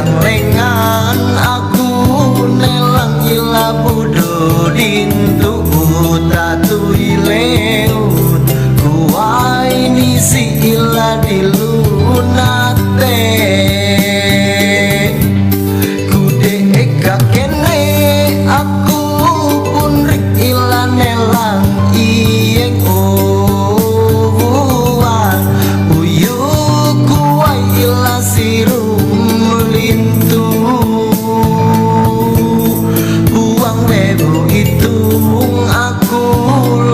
siang lengan aku nelang ila budo dintu tatu ileut kuai nisi ila dilunate kude eka kene aku pun rik ila nelang ieng owan uyu kuai ila sirum lintu buang bebo hitung aku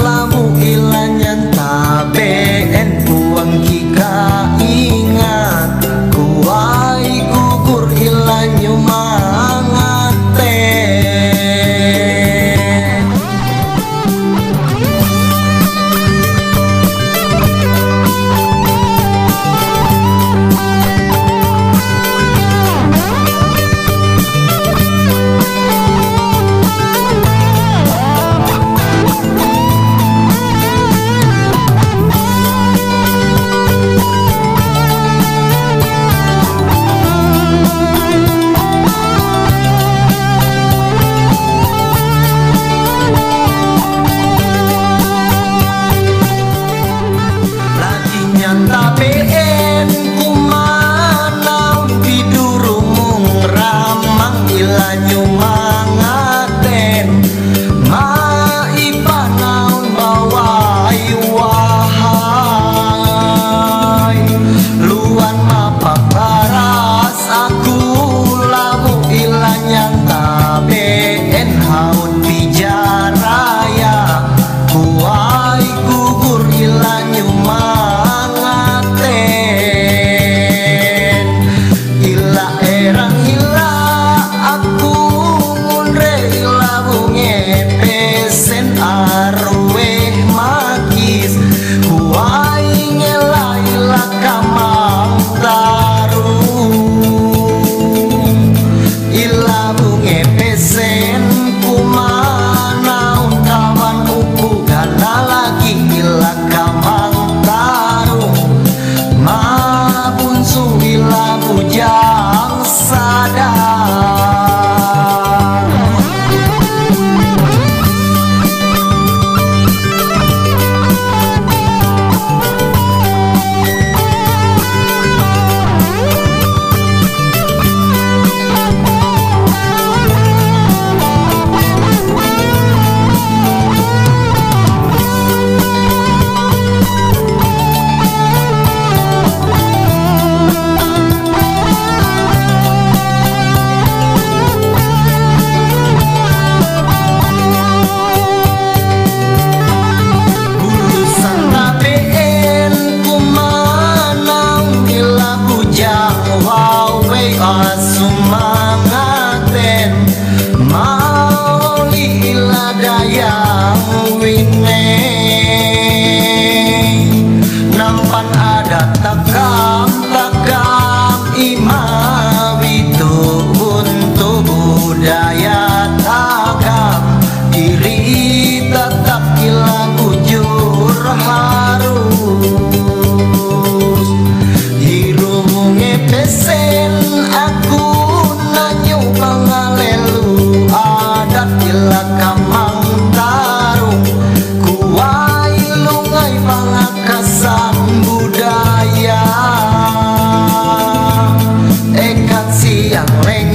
lamu ila nyantabeen buang kika ingat kuai gugur ila nyumangate nyantabeen kumanaun pidurumung ramang ila nyumangaten maipanaun bawai wahai luan mapaparas aku lamu ila nyantabeen haut pijaraya kuai gugur ila nyumang sumangaten mauli ila dayak wine nampan ada takam imawitu untuk budaya takam diri tetap ila bujur harus hirunge pesen aku nanyu pangalelu adat ila kamang tarung kuai lungai pangakasan budaya ekat siang leng